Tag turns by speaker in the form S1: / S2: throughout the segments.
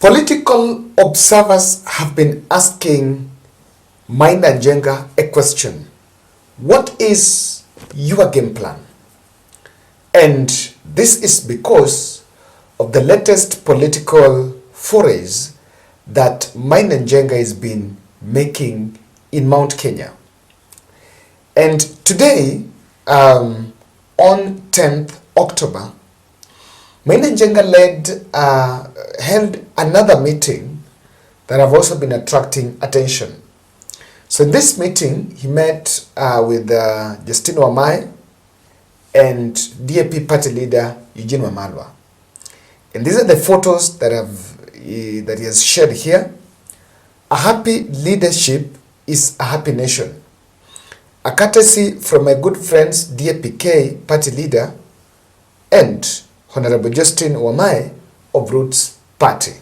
S1: Political observers have been asking Maina and Jenga a question. What is your game plan? And this is because of the latest political forays that Maina and Jenga has been making in Mount Kenya. And today, on 10th October, Maina and Jenga held another meeting that have also been attracting attention. So in this meeting, he met with Justin Wamai and DAP party leader Eugene Wamalwa. And these are the photos that he has shared here. A happy leadership is a happy nation. A courtesy from my good friends DAPK party leader and Honorable Justin Wamai of Roots Party.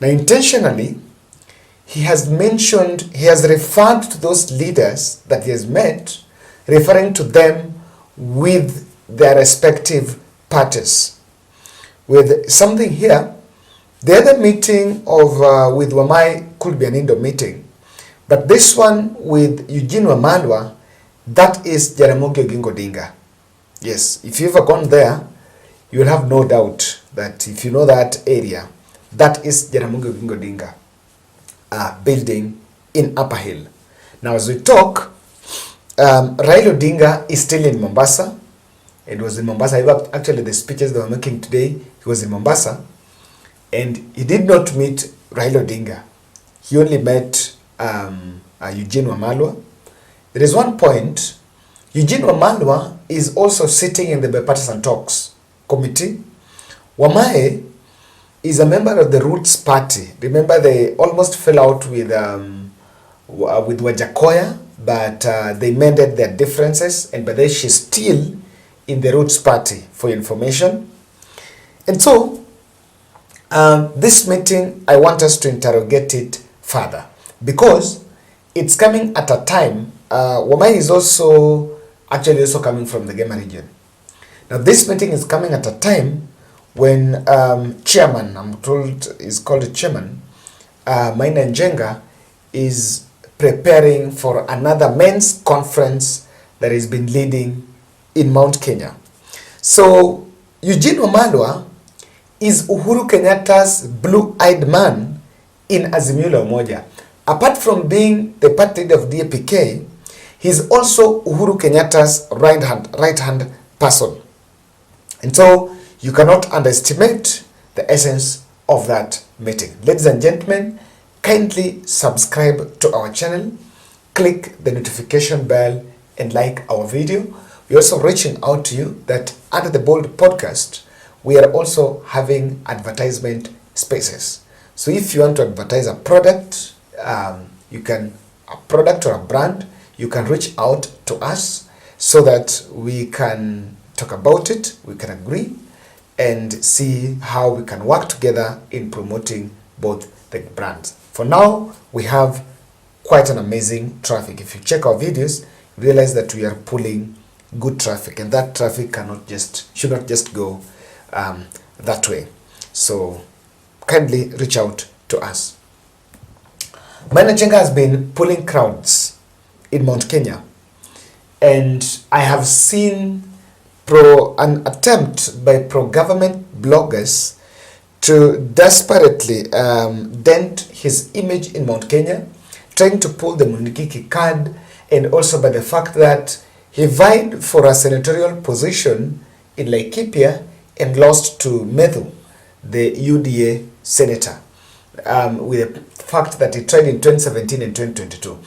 S1: Now intentionally, he has referred to those leaders that he has met, referring to them with their respective parties. With something here, the other meeting with Wamai could be an Indo meeting, but this one with Eugene Wamalwa, that is Jaramogi Oginga Odinga. Yes, if you've ever gone there, you will have no doubt that if you know that area, that is Jaramogi Oginga Odinga building in Upper Hill. Now as we talk, Raila Odinga is still in Mombasa. It was in Mombasa. Actually, the speeches they were making today, he was in Mombasa. And he did not meet Raila Odinga. He only met Eugene Wamalwa. There is one point. Eugene Wamalwa is also sitting in the bipartisan talks committee. Wamai is a member of the Roots Party. Remember, they almost fell out with Wajakoya, but they mended their differences, and by then she's still in the Roots Party, for information. And so, this meeting, I want us to interrogate it further, because it's coming at a time, Wamai is also coming from the Gema region. Now this meeting is coming at a time when chairman, I'm told is called a chairman, Maina and Jenga is preparing for another men's conference that has been leading in Mount Kenya. So Eugene Wamalwa is Uhuru Kenyatta's blue-eyed man in Azimio la Umoja. Apart from being the party leader of DAPK, he's also Uhuru Kenyatta's right-hand person. And so you cannot underestimate the essence of that meeting. Ladies and gentlemen, kindly subscribe to our channel, click the notification bell and like our video. We're also reaching out to you that under the Bold podcast, we are also having advertisement spaces. So if you want to advertise a product, a product or a brand, you can reach out to us so that we can talk about it, we can agree and see how we can work together in promoting both the brands. For now, we have quite an amazing traffic. If you check our videos, you realize that we are pulling good traffic, and that traffic should not just go that way. So kindly reach out to us. Maina Jenga has been pulling crowds in Mount Kenya, and I have seen an attempt by pro-government bloggers to desperately dent his image in Mount Kenya, trying to pull the Munikiki card, and also by the fact that he vied for a senatorial position in Laikipia and lost to Methu, the UDA senator, with the fact that he tried in 2017 and 2022.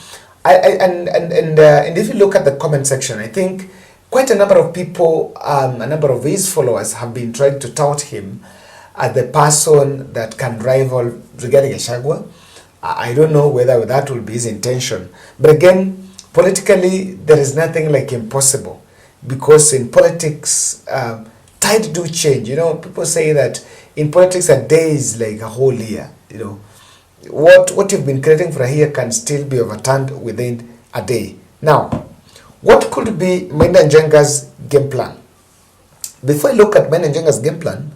S1: And if you look at the comment section, I think quite a number of people, a number of his followers have been trying to tout him as the person that can rival Rigathi Gachagua. I don't know whether that will be his intention. But again, politically, there is nothing like impossible, because in politics, tide do change. You know, people say that in politics a day is like a whole year. You know, what you've been creating for a year can still be overturned within a day. Now, what could be Maina and Jenga's game plan? Before I look at Maina and Jenga's game plan,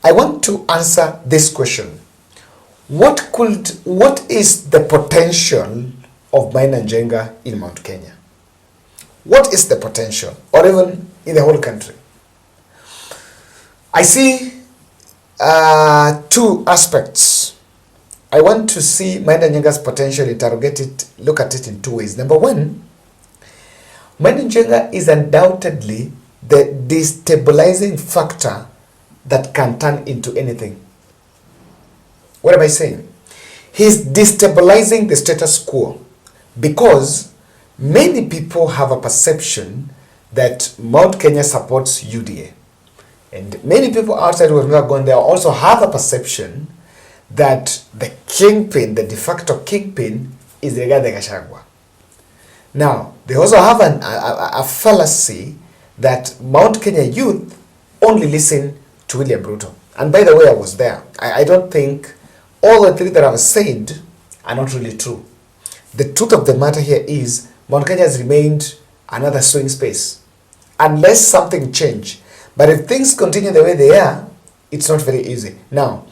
S1: I want to answer this question. what is the potential of Maina and Jenga in Mount Kenya? What is the potential, or even in the whole country? I see two aspects. I want to see Maina and Jenga's potential, interrogate it, look at it in two ways. Number one, Maina and Jenga is undoubtedly the destabilizing factor that can turn into anything. What am I saying? He's destabilizing the status quo because many people have a perception that Mount Kenya supports UDA. And many people outside who have never gone there also have a perception that the kingpin, the de facto kingpin, is Rigathi Gachagua. Now, they also have a fallacy that Mount Kenya youth only listen to William Ruto. And by the way, I was there. I don't think all the three that I've said are not really true. The truth of the matter here is Mount Kenya has remained another swing space unless something change. But if things continue the way they are, it's not very easy. Now,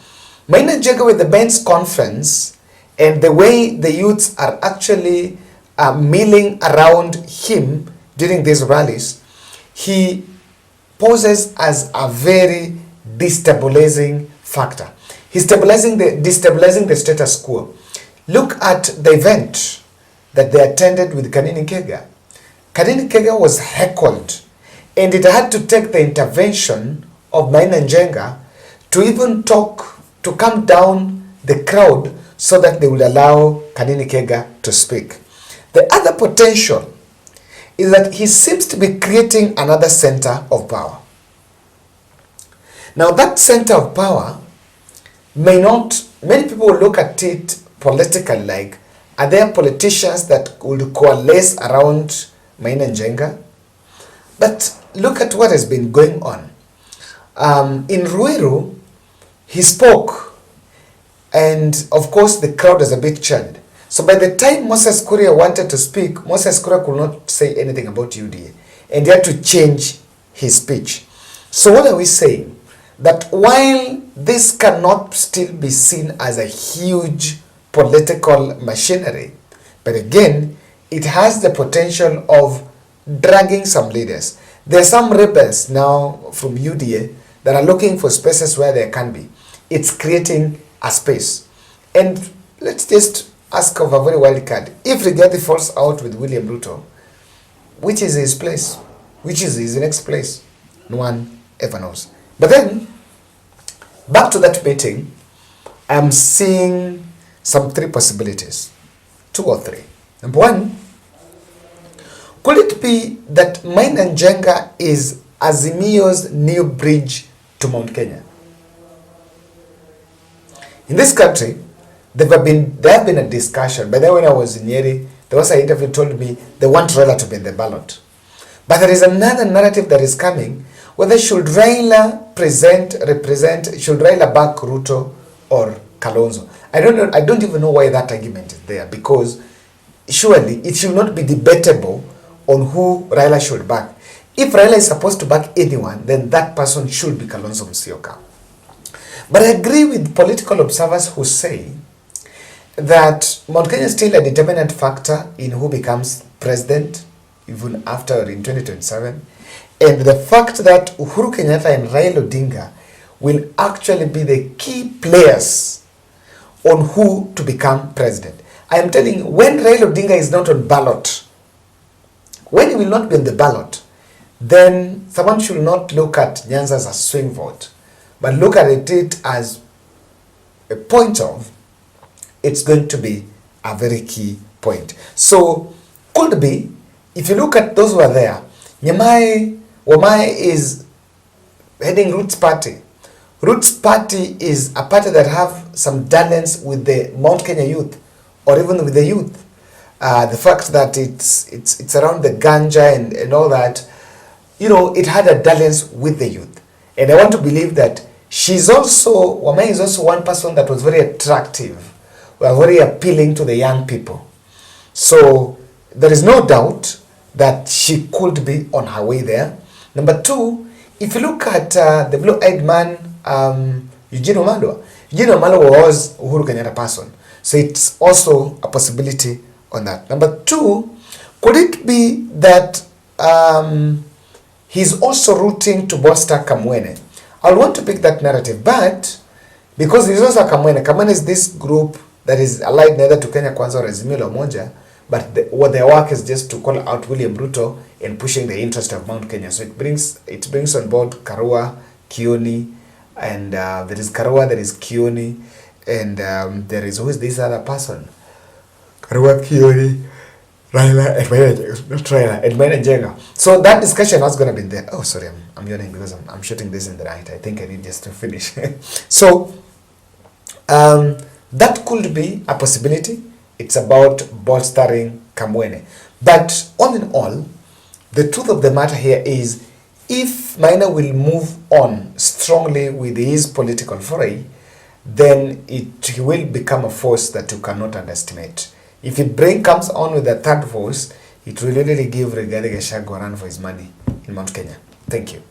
S1: Maina Jenga with the men's conference and the way the youths are actually milling around him during these rallies, he poses as a very destabilizing factor. He's destabilizing the status quo. Look at the event that they attended with Kanini Kega. Kanini Kega was heckled, and it had to take the intervention of Maina and Jenga to even to calm down the crowd so that they would allow Kanini Kega to speak. The other potential is that he seems to be creating another center of power. Now that center of power may not, many people will look at it politically like, are there politicians that would coalesce around Maina and Jenga? But look at what has been going on. In Ruiru, he spoke, and of course the crowd was a bit chilled. So by the time Moses Kuria wanted to speak, Moses Kuria could not say anything about UDA, and he had to change his speech. So what are we saying? That while this cannot still be seen as a huge political machinery, but again, it has the potential of dragging some leaders. There are some rebels now from UDA that are looking for spaces where there can be. It's creating a space. And let's just ask of a very wild card. If Rigathi falls out with William Ruto, which is his place? Which is his next place? No one ever knows. But then, back to that meeting, I'm seeing some three possibilities. Two or three. Number one, could it be that Maina and Jenga is Azimio's new bridge to Mount Kenya? In this country, there have been a discussion. By the way, when I was in Nyeri, there was an interview told me they want Raila to be in the ballot. But there is another narrative that is coming, whether should Raila should Raila back Ruto or Kalonzo? I don't know. I don't even know why that argument is there, because surely it should not be debatable on who Raila should back. If Raila is supposed to back anyone, then that person should be Kalonzo Musyoka. But I agree with political observers who say that Mount Kenya is still a determinant factor in who becomes president, even after in 2027. And the fact that Uhuru Kenyatta and Raila Odinga will actually be the key players on who to become president. I am telling you, when Raila Odinga is not on ballot, when he will not be on the ballot, then someone should not look at Nyanza as a swing vote, but look at it as a point of, it's going to be a very key point. So, could be, if you look at those who are there, Wamai is heading Roots Party. Roots Party is a party that have some dalliance with the Mount Kenya youth, or even with the youth. The fact that it's around the ganja and all that, you know, it had a dalliance with the youth. And I want to believe that Wamai is also one person that was very attractive, very appealing to the young people. So there is no doubt that she could be on her way there. Number two, if you look at the blue-eyed man, Eugene Wamalwa, Malo was Uhuru Kenyatta person. So it's also a possibility on that. Number two, could it be that he's also rooting to bolster Kamwene? I want to pick that narrative, but because he's also Kamwene. Kamwene is this group that is allied neither to Kenya Kwanza or Azimio la Umoja, but what their work is just to call out William Ruto and pushing the interest of Mount Kenya. So it brings on board Karua, Kioni, and there is Karua, there is Kioni, and there is, who is this other person? Karua, Kioni, Raila, and Maina, Jenga. So that discussion was going to be there. Oh, sorry, I'm yawning because I'm shooting this in the night. I think I need just to finish. So that could be a possibility. It's about bolstering Kamwene. But all in all, the truth of the matter here is, if Maina will move on strongly with his political foray, then it will become a force that you cannot underestimate. If it comes on with a third force, it will really give Rigathi a run for his money in Mount Kenya. Thank you.